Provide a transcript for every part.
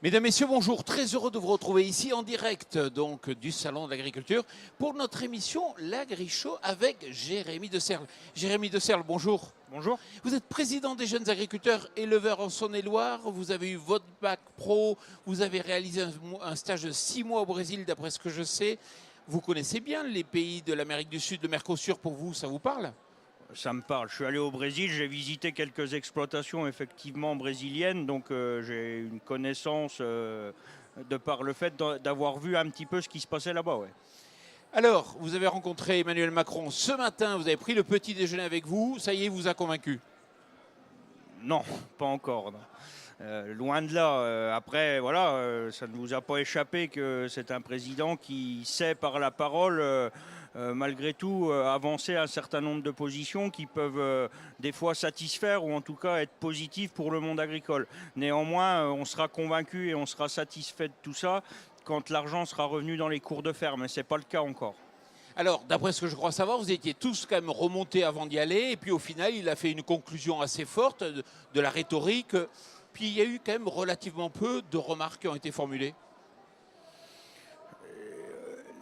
Mesdames, Messieurs, bonjour. Très heureux de vous retrouver ici en direct donc du Salon de l'Agriculture pour notre émission l'Agri-Show avec Jérémy de Serles. Jérémy de Serles, bonjour. Bonjour. Vous êtes président des jeunes agriculteurs éleveurs en Saône-et-Loire. Vous avez eu votre bac pro. Vous avez réalisé un stage de 6 mois au Brésil, d'après ce que je sais. Vous connaissez bien les pays de l'Amérique du Sud, le Mercosur. Pour vous, ça vous parle ? Ça me parle. Je suis allé au Brésil, j'ai visité quelques exploitations effectivement brésiliennes, donc j'ai une connaissance de par le fait d'avoir vu un petit peu ce qui se passait là-bas. Ouais. Alors, vous avez rencontré Emmanuel Macron ce matin, vous avez pris le petit déjeuner avec vous, ça y est, vous a convaincu? Non, pas encore. Non. Loin de là. Après, voilà, ça ne vous a pas échappé que c'est un président qui sait par la parole, malgré tout, avancer un certain nombre de positions qui peuvent des fois satisfaire ou en tout cas être positives pour le monde agricole. Néanmoins, on sera convaincu et on sera satisfait de tout ça quand l'argent sera revenu dans les cours de ferme. Mais ce n'est pas le cas encore. Alors, d'après ce que je crois savoir, vous étiez tous quand même remontés avant d'y aller, et puis au final, il a fait une conclusion assez forte de la rhétorique. Puis il y a eu quand même relativement peu de remarques qui ont été formulées.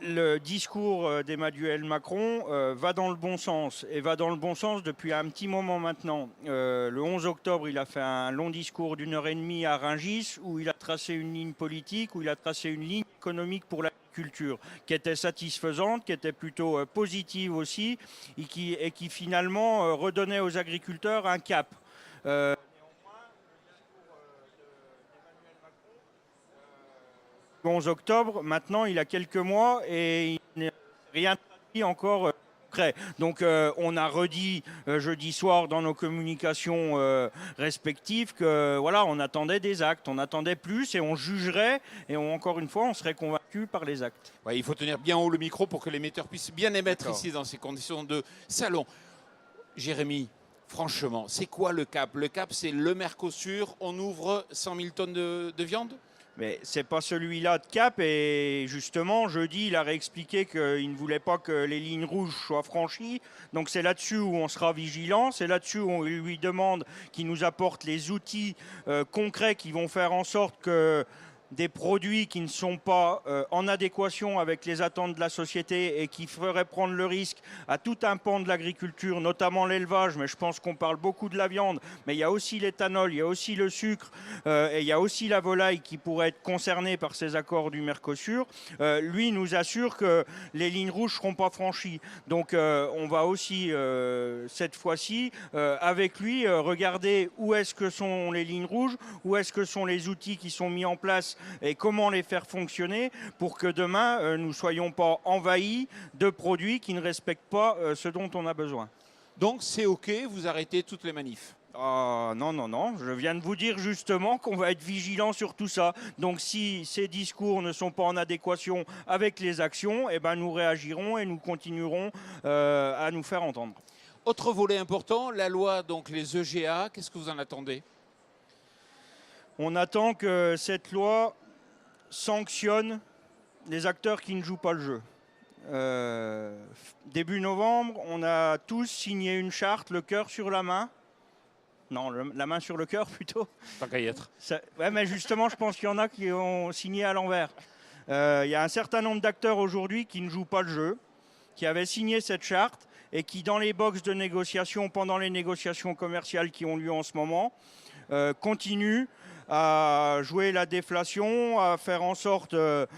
Le discours d'Emmanuel Macron va dans le bon sens, et va dans le bon sens depuis un petit moment maintenant. Le 11 octobre, il a fait un long discours d'1 heure et demie à Rungis, où il a tracé une ligne politique, où il a tracé une ligne économique pour l'agriculture, qui était satisfaisante, qui était plutôt positive aussi, et qui finalement redonnait aux agriculteurs un cap. Le 11 octobre, maintenant il a quelques mois et il n'a rien dit encore concret. Donc on a redit jeudi soir dans nos communications respectives que voilà, on attendait des actes, on attendait plus et on jugerait et encore une fois on serait convaincu par les actes. Ouais, il faut tenir bien haut le micro pour que l'émetteur puisse bien émettre ici dans ces conditions de salon. Jérémy, franchement, c'est quoi le cap? Le cap, c'est le Mercosur, on ouvre 100 000 tonnes de viande? Mais c'est pas celui-là de cap et justement jeudi il a réexpliqué qu'il ne voulait pas que les lignes rouges soient franchies. Donc c'est là-dessus où on sera vigilant, c'est là-dessus où on lui demande qu'il nous apporte les outils concrets qui vont faire en sorte que des produits qui ne sont pas en adéquation avec les attentes de la société et qui feraient prendre le risque à tout un pan de l'agriculture, notamment l'élevage, mais je pense qu'on parle beaucoup de la viande, mais il y a aussi l'éthanol, il y a aussi le sucre et il y a aussi la volaille qui pourrait être concernée par ces accords du Mercosur. Lui nous assure que les lignes rouges ne seront pas franchies. Donc on va aussi cette fois-ci avec lui regarder où est-ce que sont les lignes rouges, où est-ce que sont les outils qui sont mis en place et comment les faire fonctionner pour que demain, nous ne soyons pas envahis de produits qui ne respectent pas ce dont on a besoin. Donc c'est OK, vous arrêtez toutes les manifs? Ah, non, non, non, je viens de vous dire justement qu'on va être vigilant sur tout ça. Donc si ces discours ne sont pas en adéquation avec les actions, eh ben, nous réagirons et nous continuerons à nous faire entendre. Autre volet important, la loi, donc les EGA, qu'est-ce que vous en attendez? On attend que cette loi sanctionne les acteurs qui ne jouent pas le jeu. Début novembre, on a tous signé une charte, le cœur sur la main. Non, la main sur le cœur plutôt. Tant qu'à y être. Ouais, mais justement, je pense qu'il y en a qui ont signé à l'envers. Il y a un certain nombre d'acteurs aujourd'hui qui ne jouent pas le jeu, qui avaient signé cette charte et qui, dans les boxes de négociation, pendant les négociations commerciales qui ont lieu en ce moment, continuent à jouer la déflation, à faire en sorte de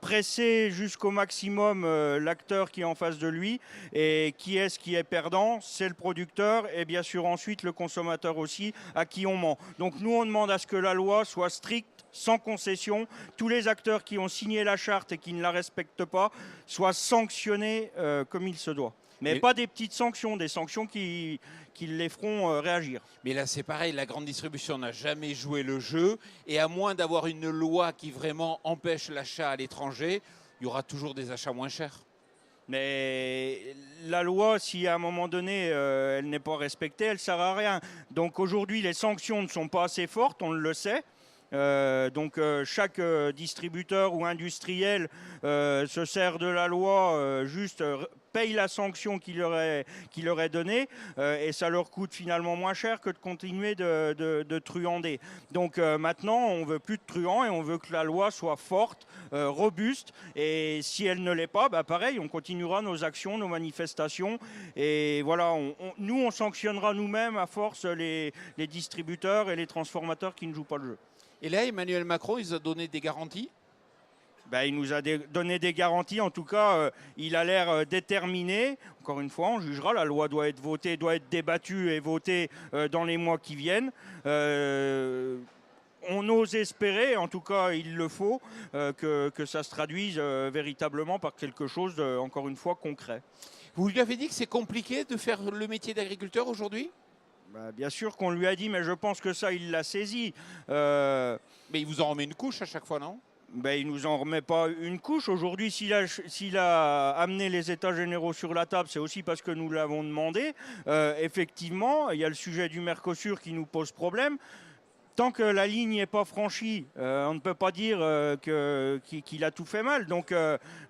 presser jusqu'au maximum l'acteur qui est en face de lui. Et qui est-ce qui est perdant? C'est le producteur et bien sûr ensuite le consommateur aussi, à qui on ment. Donc nous on demande à ce que la loi soit stricte, sans concession. Tous les acteurs qui ont signé la charte et qui ne la respectent pas soient sanctionnés comme il se doit. Mais pas des petites sanctions, des sanctions qui les feront réagir. Mais là, c'est pareil, la grande distribution n'a jamais joué le jeu. Et à moins d'avoir une loi qui vraiment empêche l'achat à l'étranger, il y aura toujours des achats moins chers. Mais la loi, si à un moment donné, elle n'est pas respectée, elle ne sert à rien. Donc aujourd'hui, les sanctions ne sont pas assez fortes, on le sait. Chaque distributeur ou industriel se sert de la loi, paye la sanction qu'il leur est donnée et ça leur coûte finalement moins cher que de continuer de truander. Donc maintenant, on veut plus de truands et on veut que la loi soit forte, robuste, et si elle ne l'est pas, pareil, on continuera nos actions, nos manifestations, et voilà, nous on sanctionnera nous-mêmes à force les distributeurs et les transformateurs qui ne jouent pas le jeu. Et là, Emmanuel Macron, il nous a donné des garanties? Il nous a donné des garanties. En tout cas, il a l'air déterminé. Encore une fois, on jugera. La loi doit être votée, doit être débattue et votée dans les mois qui viennent. On ose espérer, en tout cas il le faut, que ça se traduise véritablement par quelque chose, encore une fois, concret. Vous lui avez dit que c'est compliqué de faire le métier d'agriculteur aujourd'hui? Bien sûr qu'on lui a dit, mais je pense que ça, il l'a saisi. Mais il vous en remet une couche à chaque fois, non? Il ne nous en remet pas une couche. Aujourd'hui, s'il a amené les États généraux sur la table, c'est aussi parce que nous l'avons demandé. Effectivement, il y a le sujet du Mercosur qui nous pose problème. Tant que la ligne n'est pas franchie, on ne peut pas dire qu'il a tout fait mal. Donc,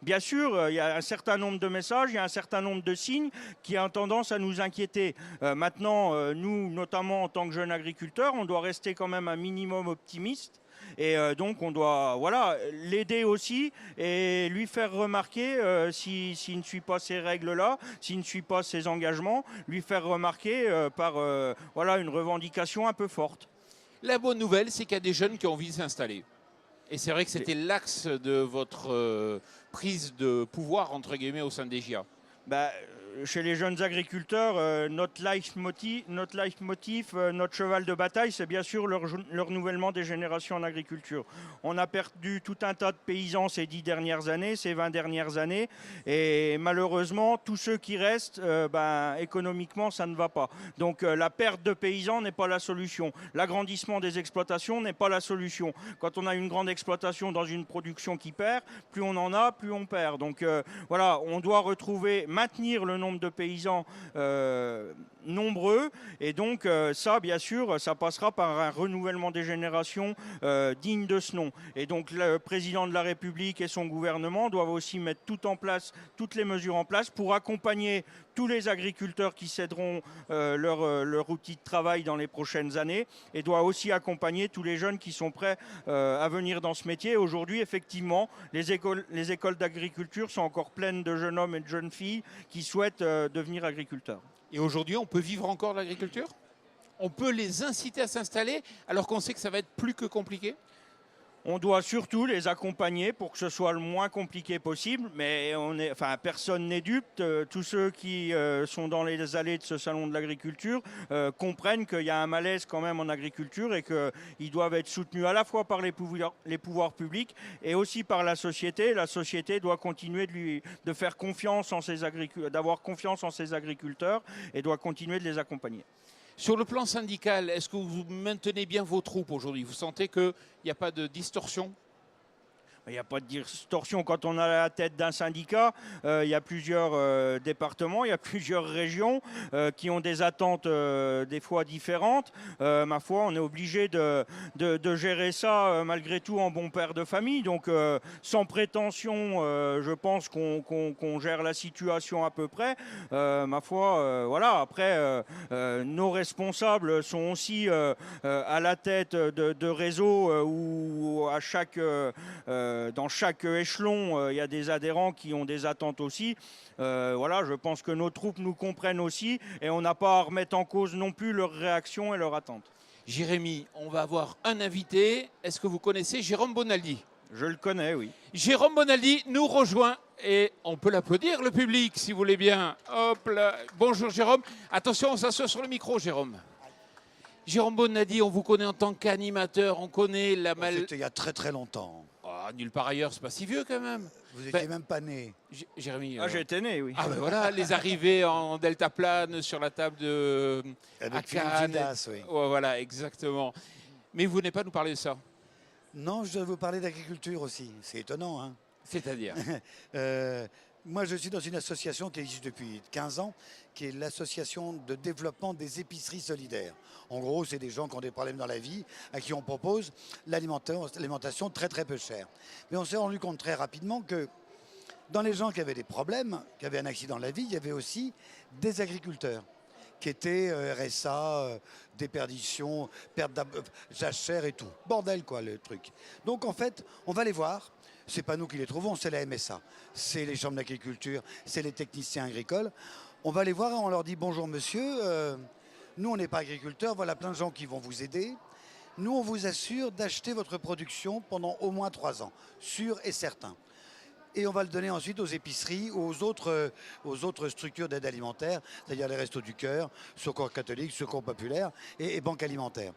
bien sûr, il y a un certain nombre de messages, il y a un certain nombre de signes qui ont tendance à nous inquiéter. Maintenant, nous, notamment en tant que jeunes agriculteurs, on doit rester quand même un minimum optimiste. Et donc, on doit l'aider aussi et lui faire remarquer, s'il ne suit pas ces règles-là, s'il ne suit pas ses engagements, lui faire remarquer par une revendication un peu forte. La bonne nouvelle, c'est qu'il y a des jeunes qui ont envie de s'installer. Et c'est vrai que c'était l'axe de votre prise de pouvoir, entre guillemets, au sein des GIA. Chez les jeunes agriculteurs, notre leitmotiv, notre cheval de bataille, c'est bien sûr le renouvellement des générations en agriculture. On a perdu tout un tas de paysans ces 10 dernières années, ces 20 dernières années, et malheureusement, tous ceux qui restent, économiquement, ça ne va pas. Donc la perte de paysans n'est pas la solution. L'agrandissement des exploitations n'est pas la solution. Quand on a une grande exploitation dans une production qui perd, plus on en a, plus on perd. Donc on doit maintenir le nombre de paysans nombreux, et donc ça, bien sûr, ça passera par un renouvellement des générations digne de ce nom. Et donc le président de la République et son gouvernement doivent aussi mettre toutes les mesures en place pour accompagner tous les agriculteurs qui céderont leur outil de travail dans les prochaines années, et doit aussi accompagner tous les jeunes qui sont prêts à venir dans ce métier. Aujourd'hui, effectivement, les écoles d'agriculture sont encore pleines de jeunes hommes et de jeunes filles qui souhaitent devenir agriculteurs. Et aujourd'hui, on peut vivre encore de l'agriculture? On peut les inciter à s'installer alors qu'on sait que ça va être plus que compliqué? On doit surtout les accompagner pour que ce soit le moins compliqué possible, mais personne n'est dupe. Tous ceux qui sont dans les allées de ce salon de l'agriculture comprennent qu'il y a un malaise quand même en agriculture et qu'ils doivent être soutenus à la fois par les pouvoirs publics et aussi par la société. La société doit continuer de faire confiance en d'avoir confiance en ses agriculteurs et doit continuer de les accompagner. Sur le plan syndical, est-ce que vous maintenez bien vos troupes aujourd'hui? Vous sentez qu'il n'y a pas de distorsion? Il n'y a pas de distorsion quand on a la tête d'un syndicat. Il y a plusieurs départements, il y a plusieurs régions qui ont des attentes des fois différentes. Ma foi, on est obligé de gérer ça malgré tout en bon père de famille. Donc sans prétention, je pense qu'on gère la situation à peu près. Ma foi, Après, nos responsables sont aussi à la tête de réseaux où à dans chaque échelon, il y a des adhérents qui ont des attentes aussi. Je pense que nos troupes nous comprennent aussi et on n'a pas à remettre en cause non plus leurs réactions et leurs attentes. Jérémy, on va avoir un invité. Est-ce que vous connaissez Jérôme Bonaldi? Je le connais, oui. Jérôme Bonaldi nous rejoint et on peut l'applaudir, le public, si vous voulez bien. Hop là. Bonjour Jérôme. Attention, on s'assoit sur le micro, Jérôme. Jérôme Bonaldi, on vous connaît en tant qu'animateur, on connaît la C'était il y a très très longtemps. Nulle part ailleurs, c'est pas si vieux quand même. Vous étiez même pas né. Jérémy. J'étais né, oui. Voilà, les arrivées en deltaplane sur la table de Avec Cannes. oui. Voilà, exactement. Mais vous venez pas nous parler de ça? Non, je dois vous parler d'agriculture aussi. C'est étonnant, hein. C'est-à-dire Moi, je suis dans une association qui existe depuis 15 ans, qui est l'association de développement des épiceries solidaires. En gros, c'est des gens qui ont des problèmes dans la vie, à qui on propose l'alimentation très très peu chère. Mais on s'est rendu compte très rapidement que dans les gens qui avaient des problèmes, qui avaient un accident de la vie, il y avait aussi des agriculteurs qui étaient RSA, déperdition, perte jachère et tout. Bordel quoi le truc. Donc en fait, on va les voir. C'est pas nous qui les trouvons, c'est la MSA. C'est les chambres d'agriculture, c'est les techniciens agricoles. On va les voir et on leur dit bonjour monsieur, nous on n'est pas agriculteurs, voilà plein de gens qui vont vous aider. Nous on vous assure d'acheter votre production pendant au moins 3 ans, sûr et certain. Et on va le donner ensuite aux épiceries, aux autres structures d'aide alimentaire, c'est-à-dire les Restos du Cœur, Secours catholique, Secours populaire et banques alimentaires.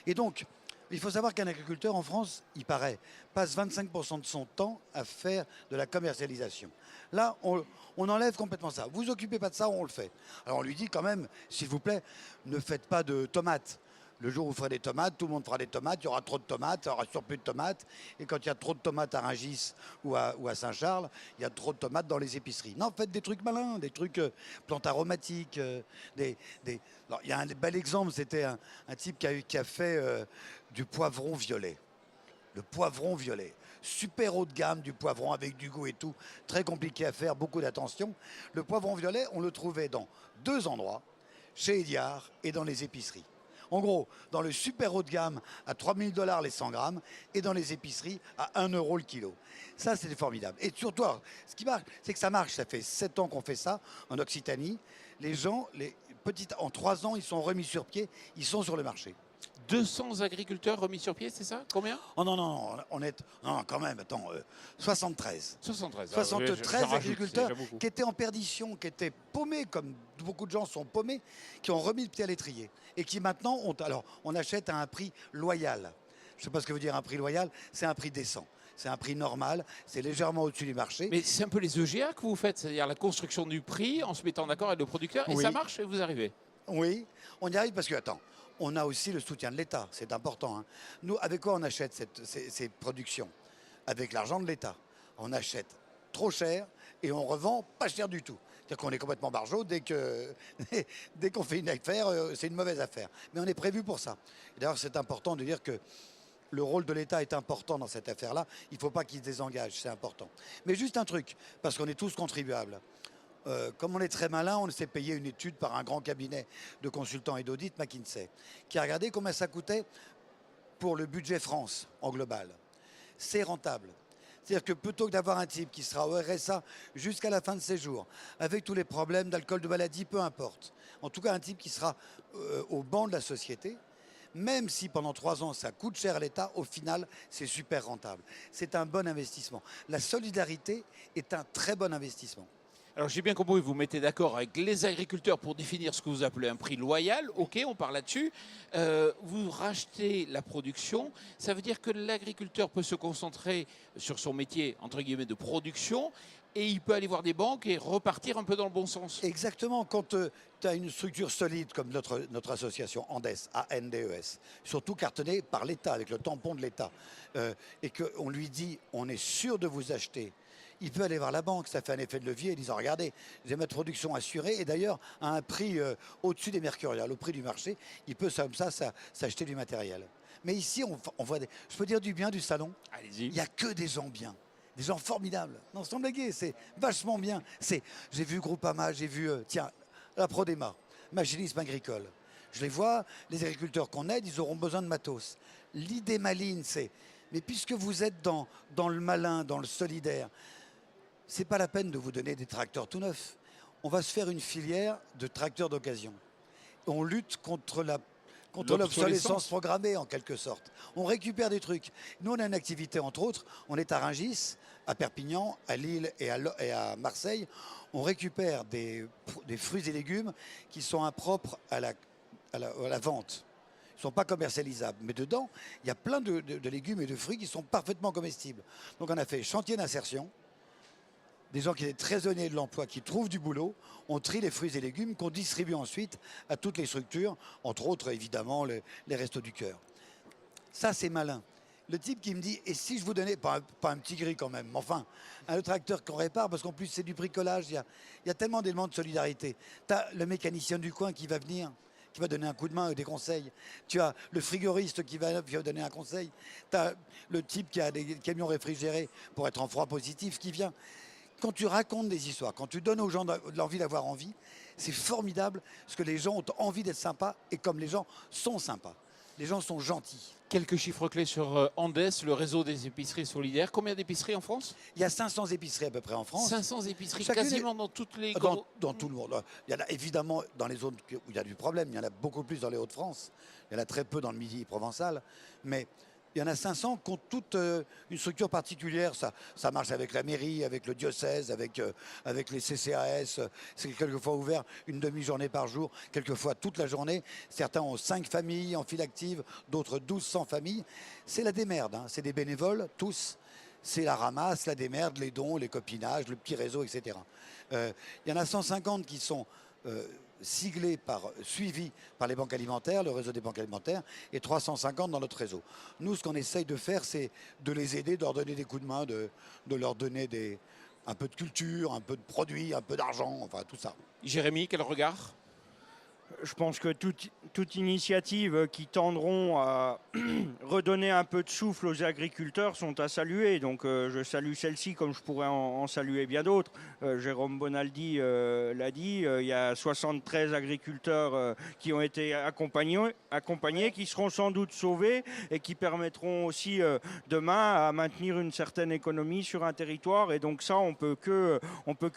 Et donc, il faut savoir qu'un agriculteur en France, il paraît, passe 25% de son temps à faire de la commercialisation. Là, on enlève complètement ça. Vous occupez pas de ça, on le fait. Alors on lui dit quand même, s'il vous plaît, ne faites pas de tomates. Le jour où vous ferez des tomates, tout le monde fera des tomates, il y aura trop de tomates, il y aura surplus de tomates. Et quand il y a trop de tomates à Rungis ou à Saint-Charles, il y a trop de tomates dans les épiceries. Non, faites des trucs malins, des trucs plantes aromatiques. Alors, il y a un bel exemple, c'était un type qui a fait du poivron violet. Le poivron violet. Super haut de gamme du poivron avec du goût et tout. Très compliqué à faire, beaucoup d'attention. Le poivron violet, on le trouvait dans 2 endroits, chez Ediard et dans les épiceries. En gros, dans le super haut de gamme à 3 000 $ les 100 grammes et dans les épiceries à 1 € le kilo. Ça, c'était formidable. Et surtout, ce qui marche, c'est que ça marche. Ça fait 7 ans qu'on fait ça en Occitanie. Les gens, en 3 ans, ils sont remis sur pied, ils sont sur le marché. 200 agriculteurs remis sur pied, c'est ça? Combien? Oh non, non, non, quand même, attends, 73. 73. 73 agriculteurs qui étaient en perdition, qui étaient paumés, comme beaucoup de gens sont paumés, qui ont remis le pied à l'étrier. Et qui maintenant, on achète à un prix loyal. Je ne sais pas ce que veut dire un prix loyal, c'est un prix décent. C'est un prix normal, c'est légèrement au-dessus du marché. Mais c'est un peu les EGA que vous faites, c'est-à-dire la construction du prix en se mettant d'accord avec le producteur, et Oui. ça marche et vous arrivez? Oui, on y arrive parce que, attends, on a aussi le soutien de l'État, c'est important. Hein. Nous, avec quoi on achète ces productions? Avec l'argent de l'État. On achète trop cher et on revend pas cher du tout. C'est-à-dire qu'on est complètement barjot dès qu'on fait une affaire, c'est une mauvaise affaire. Mais on est prévu pour ça. D'ailleurs, c'est important de dire que le rôle de l'État est important dans cette affaire-là. Il ne faut pas qu'il se désengage, c'est important. Mais juste un truc, parce qu'on est tous contribuables. Comme on est très malin, on s'est payé une étude par un grand cabinet de consultants et d'audit, McKinsey, qui a regardé combien ça coûtait pour le budget France en global. C'est rentable. C'est-à-dire que plutôt que d'avoir un type qui sera au RSA jusqu'à la fin de ses jours, avec tous les problèmes d'alcool, de maladie, peu importe. En tout cas, un type qui sera au banc de la société, même si pendant 3 ans ça coûte cher à l'État, au final c'est super rentable. C'est un bon investissement. La solidarité est un très bon investissement. Alors j'ai bien compris, vous mettez d'accord avec les agriculteurs pour définir ce que vous appelez un prix loyal. Ok, on parle là-dessus. Vous rachetez la production. Ça veut dire que l'agriculteur peut se concentrer sur son métier, entre guillemets, de production. Et il peut aller voir des banques et repartir un peu dans le bon sens. Exactement. Quand tu as une structure solide comme notre association Andes, A-N-D-E-S, surtout cartonnée par l'État, avec le tampon de l'État, et qu'on lui dit on est sûr de vous acheter, il peut aller voir la banque, ça fait un effet de levier, en disant regardez, j'ai ma production assurée, et d'ailleurs à un prix au-dessus des mercuriales, au prix du marché, il peut comme ça s'acheter du matériel. Mais ici, on voit je peux dire du bien du salon. Allez-y. Il n'y a que des gens bien. Des gens formidables. Non, sans blaguer, c'est vachement bien. J'ai vu Groupama, j'ai vu, la Prodema, machinisme agricole. Je les vois, les agriculteurs qu'on aide, ils auront besoin de matos. L'idée maligne, c'est, mais puisque vous êtes dans le malin, dans le solidaire, c'est pas la peine de vous donner des tracteurs tout neufs. On va se faire une filière de tracteurs d'occasion. On lutte contre l'obsolescence programmée, en quelque sorte. On récupère des trucs. Nous, on a une activité, entre autres. On est à Rungis, à Perpignan, à Lille et à Marseille. On récupère des fruits et légumes qui sont impropres à la vente. Ils ne sont pas commercialisables. Mais dedans, il y a plein de légumes et de fruits qui sont parfaitement comestibles. Donc, on a fait chantier d'insertion. Des gens qui étaient trésoriers de l'emploi, qui trouvent du boulot, on trie les fruits et légumes qu'on distribue ensuite à toutes les structures, entre autres évidemment les Restos du Cœur. Ça c'est malin. Le type qui me dit, et si je vous donnais, pas un petit gris quand même, mais enfin, un tracteur qu'on répare, parce qu'en plus c'est du bricolage, il y a tellement d'éléments de solidarité. Tu as le mécanicien du coin qui va venir, qui va donner un coup de main ou des conseils. Tu as le frigoriste qui va donner un conseil. Tu as le type qui a des camions réfrigérés pour être en froid positif qui vient. Quand tu racontes des histoires, quand tu donnes aux gens de l'envie d'avoir envie, c'est formidable parce que les gens ont envie d'être sympas et comme les gens sont sympas. Les gens sont gentils. Quelques chiffres clés sur Andes, le réseau des épiceries solidaires. Combien d'épiceries en France? Il y a 500 épiceries à peu près en France. 500 épiceries, Chacune quasiment dans toutes les... Dans tout le monde. Il y en a évidemment dans les zones où il y a du problème. Il y en a beaucoup plus dans les Hauts-de-France. Il y en a très peu dans le Midi provençal. Mais il y en a 500 qui ont toute une structure particulière. Ça marche avec la mairie, avec le diocèse, avec les CCAS. C'est quelquefois ouvert une demi-journée par jour, quelquefois toute la journée. Certains ont 5 familles en file active, d'autres 1200 familles. C'est la démerde, hein. C'est des bénévoles, tous. C'est la ramasse, la démerde, les dons, les copinages, le petit réseau, etc. Il y en a 150 qui sont suivis par les banques alimentaires, le réseau des banques alimentaires, et 350 dans notre réseau. Nous, ce qu'on essaye de faire, c'est de les aider, de leur donner des coups de main, de leur donner un peu de culture, un peu de produits, un peu d'argent, enfin tout ça. Jérémy, quel regard? Je pense que toute initiative qui tendront à redonner un peu de souffle aux agriculteurs sont à saluer. Donc je salue celle-ci comme je pourrais en saluer bien d'autres. Jérôme Bonaldi l'a dit, il y a 73 agriculteurs qui ont été accompagnés, qui seront sans doute sauvés et qui permettront aussi demain à maintenir une certaine économie sur un territoire. Et donc ça, on peut que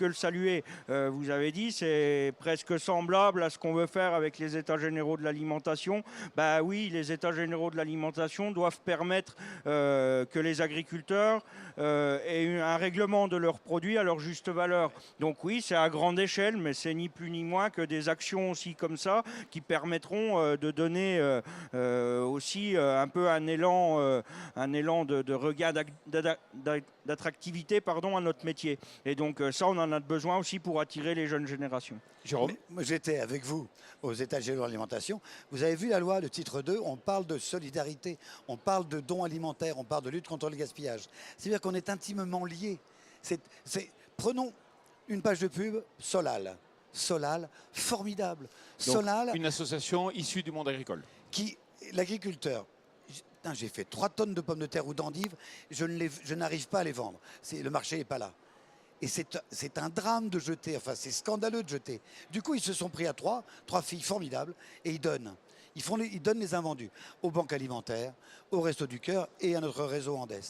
le saluer. Vous avez dit, c'est presque semblable à ce qu'on veut faire avec les états généraux de l'alimentation. Bah oui, les états généraux de l'alimentation doivent permettre que les agriculteurs aient un règlement de leurs produits à leur juste valeur. Donc oui, c'est à grande échelle, mais c'est ni plus ni moins que des actions aussi comme ça qui permettront de donner aussi un peu un élan de regain d'attractivité à notre métier. Et donc ça, on en a besoin aussi pour attirer les jeunes générations. Jérôme? Moi, j'étais avec vous aux États généraux de l'alimentation. Vous avez vu la loi, le titre 2, on parle de solidarité, on parle de dons alimentaires, on parle de lutte contre le gaspillage. C'est-à-dire qu'on est intimement liés. Prenons une page de pub, Solal. Solal, formidable. Donc, Solal, une association issue du monde agricole. l'agriculteur, j'ai fait 3 tonnes de pommes de terre ou d'endives, je n'arrive pas à les vendre. Le marché n'est pas là. Et c'est un drame de jeter, enfin c'est scandaleux de jeter. Du coup, ils se sont pris à 3 filles formidables, et ils donnent. Ils donnent les invendus aux banques alimentaires, au Resto du Cœur et à notre réseau Andes.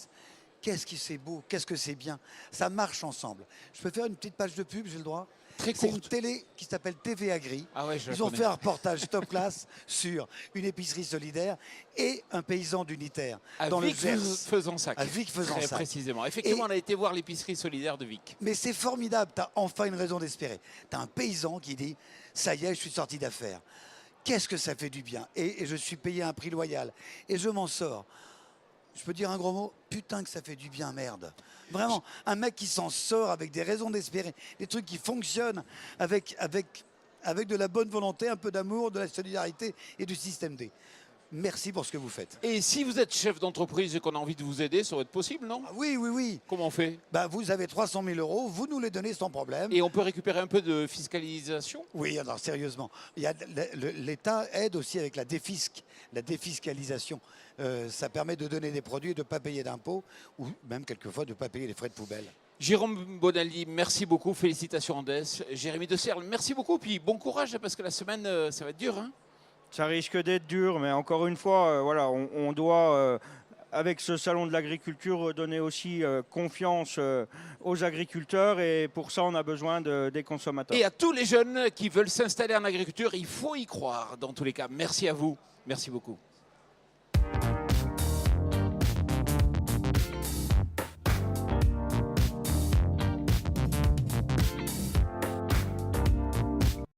Qu'est-ce que c'est beau, qu'est-ce que c'est bien. Ça marche ensemble. Je peux faire une petite page de pub, j'ai le droit? Très C'est une courte. télé qui s'appelle TV Agri. Ah ouais, Ils ont fait un reportage top classe sur une épicerie solidaire et un paysan d'unitaire dans le Gers. Fezensac. À Vic-Fezensac. Très précisément. Effectivement, on a été voir l'épicerie solidaire de Vic. Mais c'est formidable, tu as enfin une raison d'espérer. Tu as un paysan qui dit « ça y est, je suis sorti d'affaires ». Qu'est-ce que ça fait du bien, et je suis payé un prix loyal. Et je m'en sors. Je peux dire un gros mot? Putain que ça fait du bien, merde. Vraiment, un mec qui s'en sort avec des raisons d'espérer, des trucs qui fonctionnent avec de la bonne volonté, un peu d'amour, de la solidarité et du système D. Merci pour ce que vous faites. Et si vous êtes chef d'entreprise et qu'on a envie de vous aider, ça va être possible, non? Ah oui, oui, oui. Comment on fait? Bah, vous avez 300 000 €, vous nous les donnez sans problème. Et on peut récupérer un peu de fiscalisation? Oui, alors sérieusement, l'État aide aussi avec la défiscalisation. Ça permet de donner des produits et de ne pas payer d'impôts, ou même quelquefois de ne pas payer les frais de poubelle. Jérôme Bonaldi, merci beaucoup. Félicitations Andes. Jérémy de Serle, merci beaucoup. Puis bon courage parce que la semaine, ça va être dur. Hein. Ça risque d'être dur, mais encore une fois, voilà, on doit, avec ce salon de l'agriculture, donner aussi confiance aux agriculteurs. Et pour ça, on a besoin des consommateurs. Et à tous les jeunes qui veulent s'installer en agriculture, il faut y croire dans tous les cas. Merci à vous. Merci beaucoup.